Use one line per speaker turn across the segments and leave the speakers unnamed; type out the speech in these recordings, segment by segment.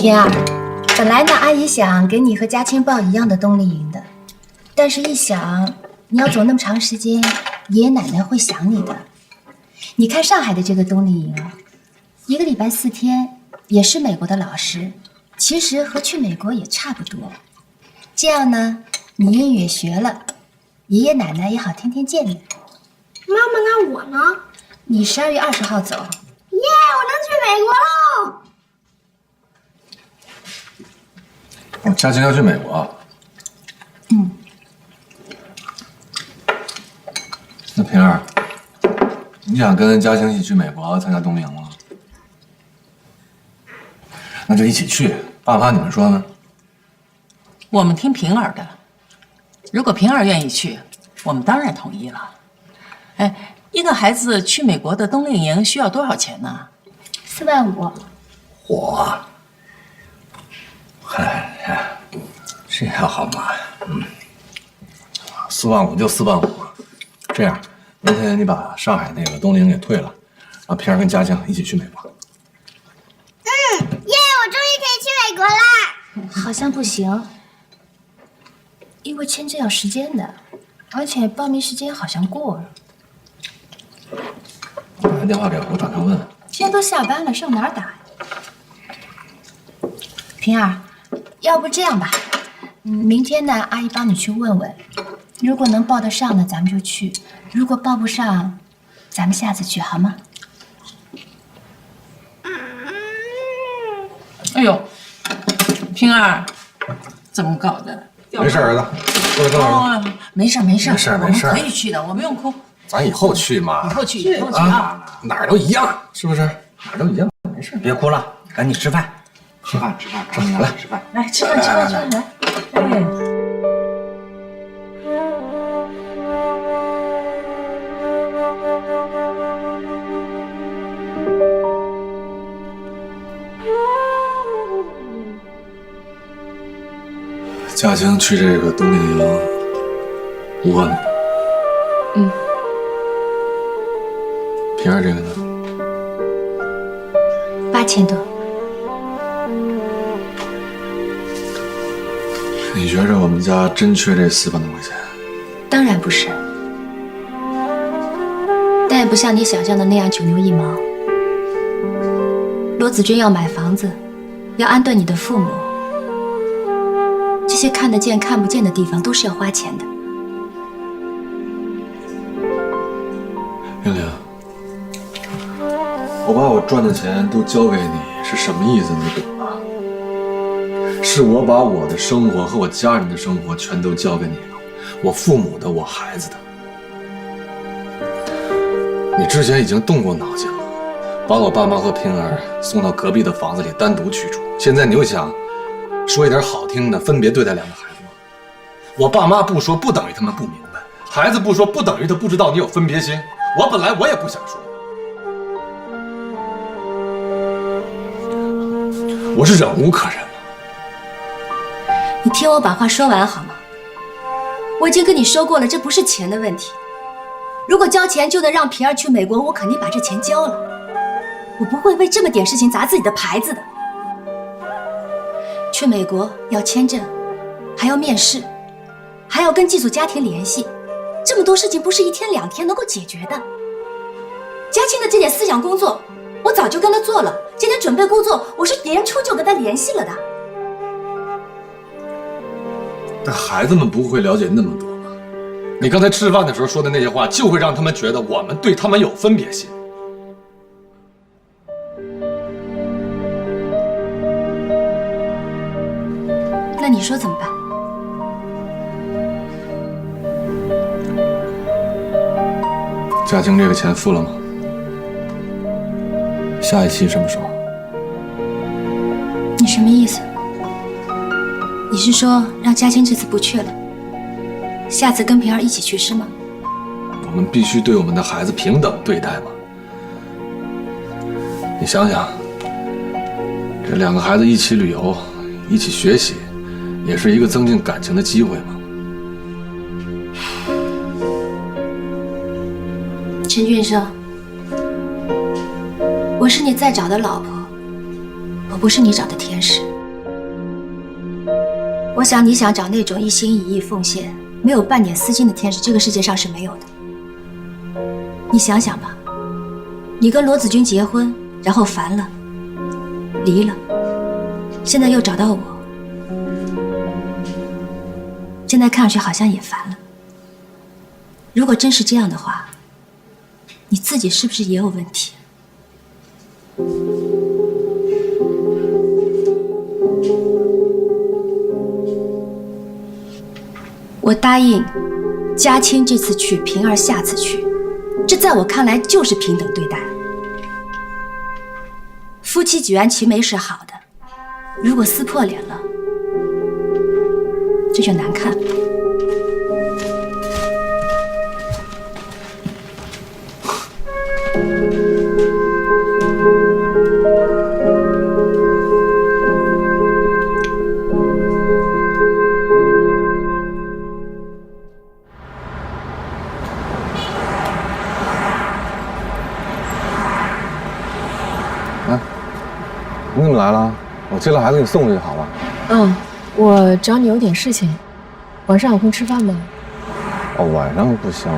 平儿，本来呢，阿姨想给你和嘉清报一样的冬令营的，但是一想你要走那么长时间，爷爷奶奶会想你的。你看上海的这个冬令营啊，1个礼拜4天，也是美国的老师，其实和去美国也差不多。这样呢，你英语也学了，爷爷奶奶也好天天见你。
妈妈，那我呢？
你12月20号走。
耶，我能去美国喽！
嘉清要去美国。那平儿，你想跟嘉清一起去美国参加冬令营吗？那就一起去，爸妈你们说呢？
我们听平儿的，如果平儿愿意去，我们当然同意了。哎，一个孩子去美国的冬令营需要多少钱呢
4万5。
哎，这样好吗
？4万5就4万5。这样，明天你把上海那个冬令营给退了，让平儿跟嘉清一起去美国。
耶，我终于可以去美国啦！
好像不行，因为签证要时间的，而且报名时间好像过了。
打电话给我转头问。
现在都下班了，上哪儿打呀？平儿，要不这样吧，明天呢，阿姨帮你去问问，如果能报得上的，咱们就去；如果报不上，咱们下次去，好吗？
哎呦，平儿，怎么搞的？
没事，儿子，过来跟我说。
没事，
我们
可以去的，我们用哭。
咱以后去嘛，
以后去啊，
哪儿都一样，是不是？哪儿都一样，没事。
别哭了，赶紧吃饭。吃饭，来吃饭。
来吃饭来。哎。
嘉清去这个冬令营5万多。平儿这个呢
？8000多。
你觉着我们家真缺这4万多块钱？
当然不是，但也不像你想象的那样9牛1毛。罗子君要买房子，要安顿你的父母，这些看得见看不见的地方都是要花钱的。
英玲，我把我赚的钱都交给你是什么意思？你懂吗？是我把我的生活和我家人的生活全都交给你了，我父母的，我孩子的。你之前已经动过脑筋了，把我爸妈和平儿送到隔壁的房子里单独居住，现在你又想说一点好听的，分别对待2个孩子吗？我爸妈不说不等于他们不明白，孩子不说不等于他不知道你有分别心。我本来我也不想说，我是忍无可忍了。
你听我把话说完好吗？我已经跟你说过了，这不是钱的问题。如果交钱就能让平儿去美国，我肯定把这钱交了。我不会为这么点事情砸自己的牌子的。去美国要签证，还要面试，还要跟寄宿家庭联系，这么多事情不是1天2天能够解决的。嘉庆的这点思想工作，我早就跟他做了，这点准备工作，我是年初就跟他联系了的。
但孩子们不会了解那么多吧？你刚才吃饭的时候说的那些话，就会让他们觉得我们对他们有分别心。
那你说怎么办？
嘉清这个钱付了吗？下一期什么时候？
你什么意思？你是说让嘉清这次不去了，下次跟平儿一起去是吗？
我们必须对我们的孩子平等对待吗？你想想，这2个孩子一起旅游，一起学习，也是一个增进感情的机会吗？
陈俊生，我是你再找的老婆，我不是你找的天使。我想你想找那种一心一意奉献、没有半点私心的天使，这个世界上是没有的。你想想吧，你跟罗子君结婚，然后烦了，离了，现在又找到我，现在看上去好像也烦了。如果真是这样的话，你自己是不是也有问题？我答应嘉清这次去，平儿下次去，这在我看来就是平等对待。夫妻举案齐眉是好的，如果撕破脸了，这就难看了。
你怎么来了？我接了孩子给你送回去好了。
嗯，我找你有点事情。晚上有空吃饭吗？
哦，晚上不行，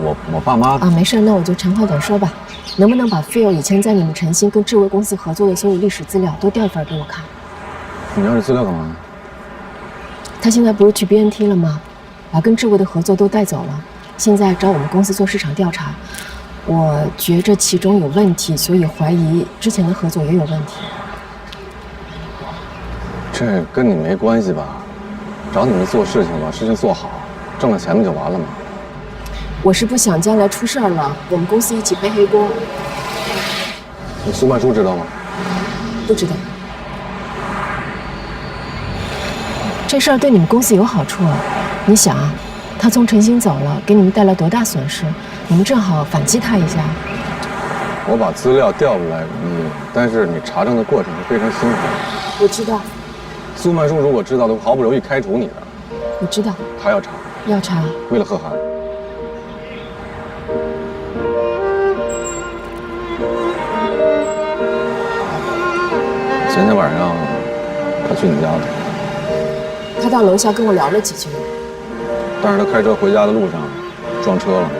我爸妈
啊，没事，那我就长话短说吧。能不能把 Phil 以前在你们晨星跟智慧公司合作的所有历史资料都调一份给我看？
你要这资料干嘛？
他现在不是去 BNT 了吗？把跟智慧的合作都带走了，现在找我们公司做市场调查。我觉着其中有问题，所以怀疑之前的合作也有问题。
这跟你没关系吧？找你们做事情，把事情做好，挣了钱不就完了吗？
我是不想将来出事儿了，我们公司一起背黑锅。
你苏曼书知道吗？
不知道。这事儿对你们公司有好处啊！你想啊，他从晨星走了，给你们带来多大损失？你们正好反击他一下。
我把资料调过来容易，但是你查证的过程是非常辛苦的。
我知道。
苏曼书如果知道的，毫不犹豫开除你的。
我知道。
他要查。
要查。
为了贺涵。前天晚上他去你家了。
他到楼下跟我聊了几句。
但是他开车回家的路上撞车了。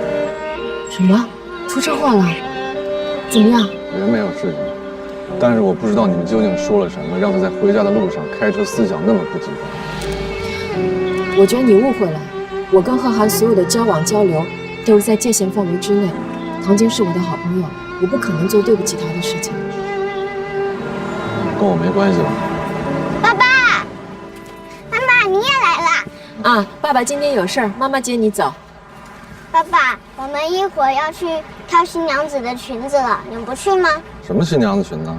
什么？出车祸了？怎么样？
人没有事情，但是我不知道你们究竟说了什么，让他在回家的路上开车思想那么不集中。
我觉得你误会了，我跟贺涵所有的交往交流都是在界限范围之内。唐晶是我的好朋友，我不可能做对不起她的事情。
跟我没关系吧？
爸爸，妈妈你也来了。
啊，爸爸今天有事儿，妈妈接你走。
爸爸，我们一会儿要去挑新娘子的裙子了，你不去吗？
什么新娘子裙子？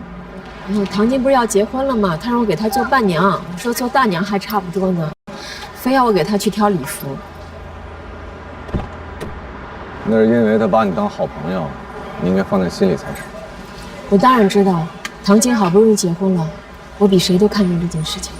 唐晶不是要结婚了吗？她让我给她做伴娘，说做大娘还差不多呢，非要我给她去挑礼服。
那是因为他把你当好朋友，你应该放在心里才是。
我当然知道，唐晶好不容易结婚了，我比谁都看重这件事情。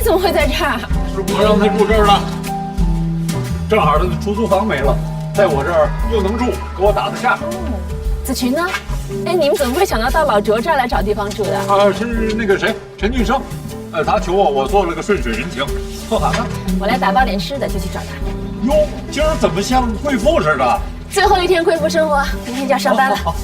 怎么会在这儿？
是我让他住这儿了，正好他的出租房没了，在我这儿又能住，给我打的下。
子群呢？哎，你们怎么会想到老卓这儿来找地方住的？
是那个谁，陈俊生，他求我做了个顺水人情。贺涵呢？
我来打包点吃的，就去找他。
哟，今儿怎么像贵妇似的？
最后一天贵妇生活，明天就要上班了。
好。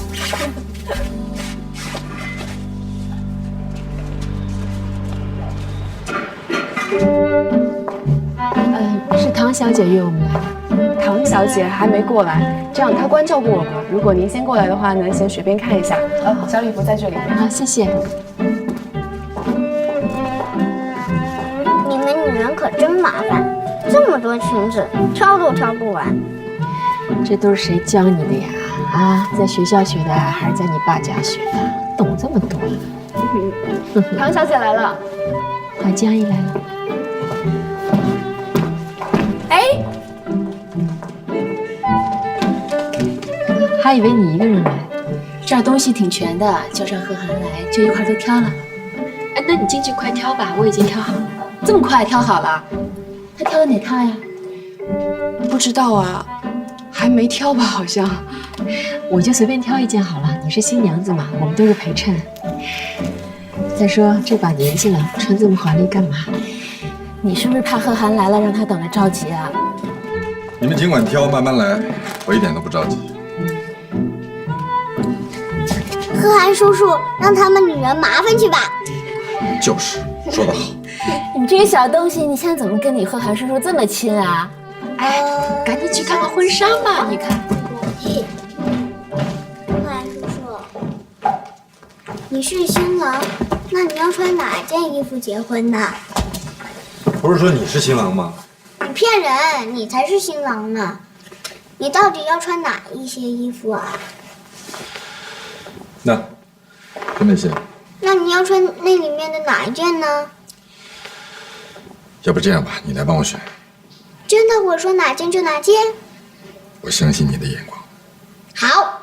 是唐小姐约我们来的。
唐小姐还没过来，这样她关照过我们，如果您先过来的话呢，先随便看一下。小礼服在这里面。
好，谢谢。
你们女人可真麻烦，这么多裙子，挑都挑不完。
这都是谁教你的呀？啊，在学校学的，还是在你爸家学的？懂这么多？
唐小姐来了。
好，江姨来了。
哎，
还以为你一个人来，
这儿东西挺全的，叫上贺涵来就一块都挑了。
哎，那你进去快挑吧，我已经挑好了。
这么快挑好了？他挑的哪套呀？
不知道啊，还没挑吧？好像。
我就随便挑一件好了。你是新娘子嘛，我们都是陪衬。再说这把年纪了，穿这么华丽干嘛？
你是不是怕贺涵来了让他等着着急啊？
你们尽管挑，慢慢来，我一点都不着急。
贺涵叔叔，让他们女人麻烦去吧。
就是，说得好。
你这个小东西，你现在怎么跟你贺涵叔叔这么亲啊？
哎，赶紧去看看婚纱吧，你看。
贺涵叔叔，你是新郎，那你要穿哪件衣服结婚呢？
不是说你是新郎吗？
你骗人，你才是新郎呢。你到底要穿哪一些衣服啊？
那，就那些。
那你要穿那里面的哪一件呢？
要不这样吧，你来帮我选。
真的，我说哪件就哪件。
我相信你的眼光。
好。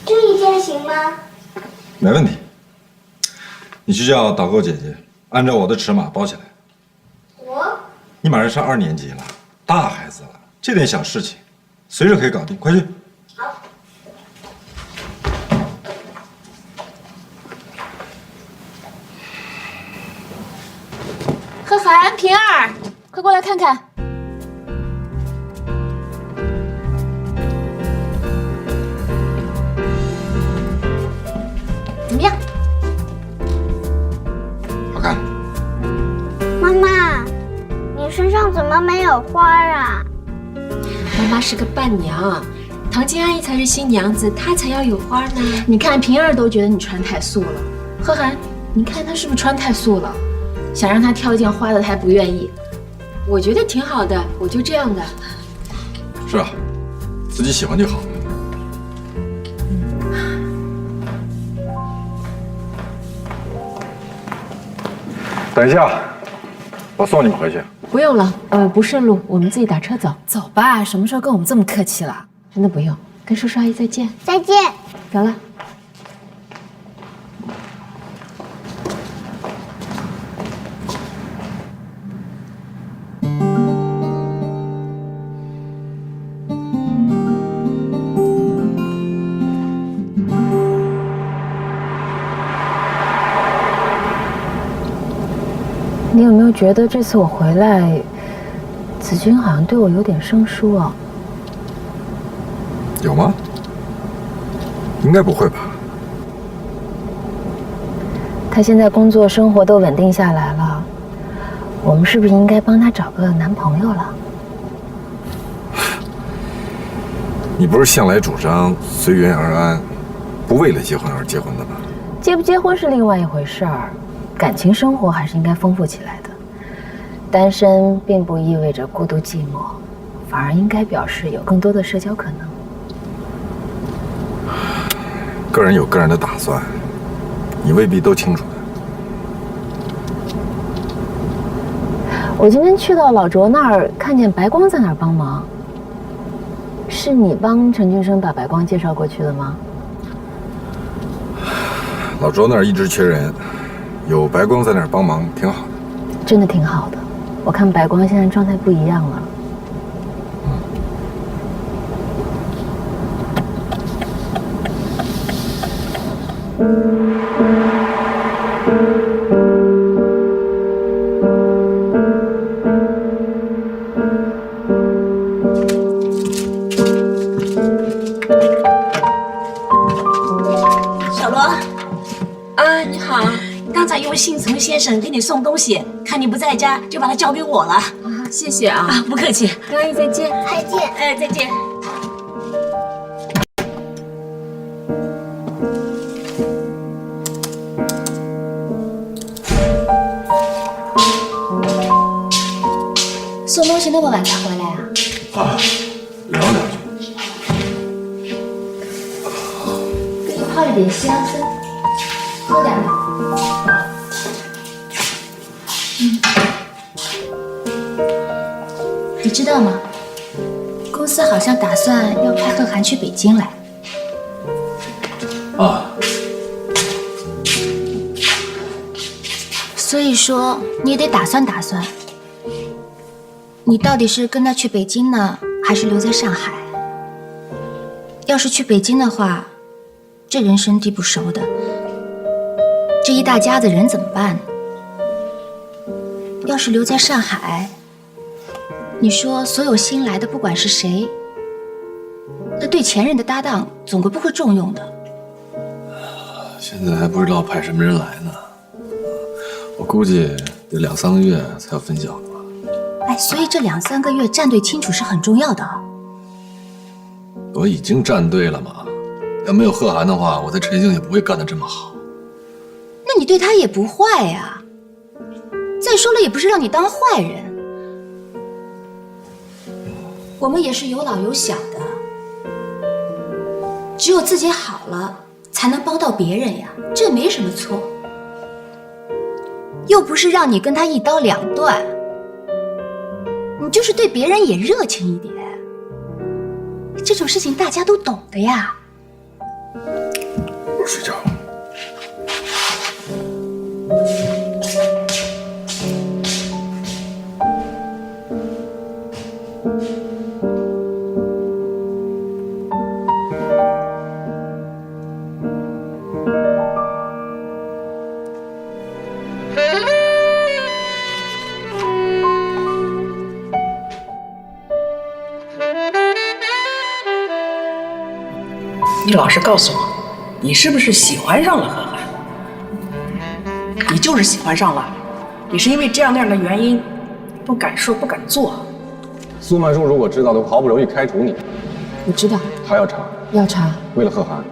这一件行吗？
没问题。你去叫导购姐姐，按照我的尺码包起来。你马上上2年级了，大孩子了，这点小事情，随时可以搞定，快去。
好。
贺涵、平儿，快过来看看。怎么样？
好看。
妈妈。你身上怎么没有花啊？
妈妈是个伴娘，唐静阿姨才是新娘子，她才要有花呢。
你看平儿都觉得你穿太素了，贺涵，你看她是不是穿太素了？想让她挑一件花的，她还不愿意。
我觉得挺好的，我就这样的。
是啊，自己喜欢就好。等一下，我送你们回去。
不用了，不顺路，我们自己打车走。
走吧，什么时候跟我们这么客气了？
真的不用，跟叔叔阿姨再见。
再见。
走了。
你有没有觉得这次我回来，子君好像对我有点生疏啊？
有吗？应该不会吧。
他现在工作生活都稳定下来了，我们是不是应该帮他找个男朋友了？
你不是向来主张随缘而安，不为了结婚而结婚的吗？
结不结婚是另外一回事儿。感情生活还是应该丰富起来的。单身并不意味着孤独寂寞，反而应该表示有更多的社交可能。
个人有个人的打算，你未必都清楚的。
我今天去到老卓那儿，看见白光在那儿帮忙。是你帮陈俊生把白光介绍过去的吗？
老卓那儿一直缺人。有白光在那儿帮忙，挺好的。
真的挺好的，我看白光现在状态不一样了。
小罗，
啊，你好。
刚才有幸从先生给你送东西，看你不在家，就把它交给我了。
啊，谢谢啊！
啊，不客气。
高阿姨再见。
再见。
哎，再见。
送东西那么晚才回来啊？
啊，聊两句。
给你泡了点香参，喝点吧。你知道吗？公司好像打算要派贺涵去北京来。
啊，
所以说你也得打算打算，你到底是跟他去北京呢，还是留在上海？要是去北京的话，这人生地不熟的，这一大家子人怎么办呢？要是留在上海，你说所有新来的不管是谁，那对前任的搭档总归不会重用的。
现在还不知道派什么人来呢，我估计得2、3个月才要分晓呢吧。
哎，所以这2、3个月站队清楚是很重要的啊。
我已经站队了嘛，要没有贺涵的话，我在陈星也不会干得这么好。
那你对他也不坏呀。再说了，也不是让你当坏人。我们也是有老有小的，只有自己好了，才能帮到别人呀，这没什么错。又不是让你跟他一刀两断，你就是对别人也热情一点。这种事情大家都懂的呀。
我睡觉。
你老实告诉我，你是不是喜欢上了贺涵？你就是喜欢上了，你是因为这样那样的原因，不敢说不敢做。
苏曼叔如果知道，都毫不犹豫开除你。
我知道，
他要查，
要查。
为了贺涵。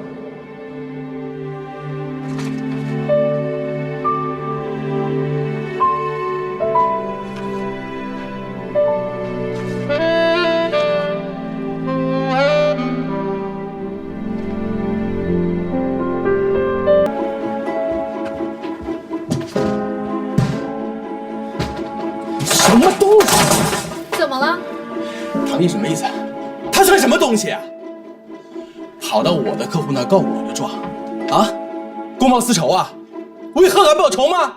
什么东西？
怎么了？
唐毅什么意思？他算什么东西啊？跑到我的客户那告我的状，啊？公报私仇啊？为贺涵报仇吗？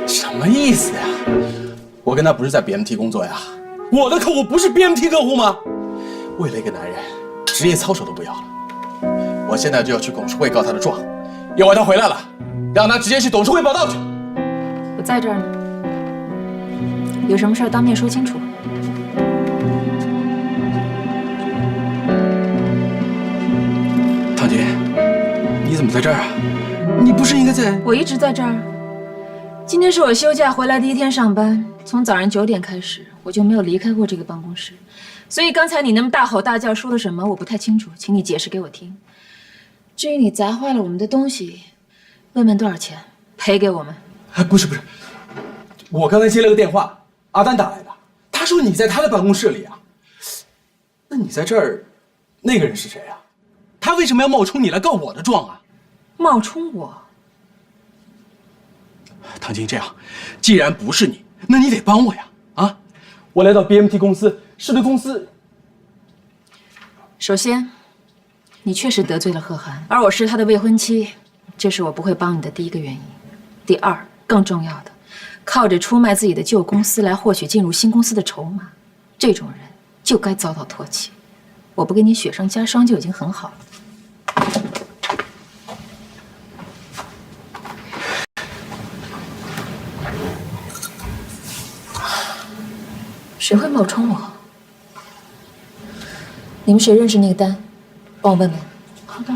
什么意思呀？我跟他不是在 BMT 工作呀？我的客户不是 BMT 客户吗？为了一个男人，职业操守都不要了。我现在就要去董事会告他的状，要他回来了，让他直接去董事会报道去。
我在这儿呢，有什么事当面说清楚。
唐姐，你怎么在这儿啊？你不是应该在……
我一直在这儿。今天是我休假回来第一天上班，从早上9点开始，我就没有离开过这个办公室。所以刚才你那么大吼大叫说了什么，我不太清楚，请你解释给我听。至于你砸坏了我们的东西，问问多少钱，赔给我们。
哎，不是，我刚才接了个电话，阿丹打来的，他说你在他的办公室里啊。那你在这儿，那个人是谁啊？他为什么要冒充你来告我的状啊？
冒充我？
唐晶，这样，既然不是你，那你得帮我呀！啊，我来到 BMT 公司是对公司……
首先，你确实得罪了贺涵，而我是他的未婚妻，这是我不会帮你的第一个原因。第二，更重要的，靠着出卖自己的旧公司来获取进入新公司的筹码，这种人就该遭到唾弃。我不给你雪上加霜就已经很好了。谁会冒充我？你们谁认识那个丹？帮我问问。
好的。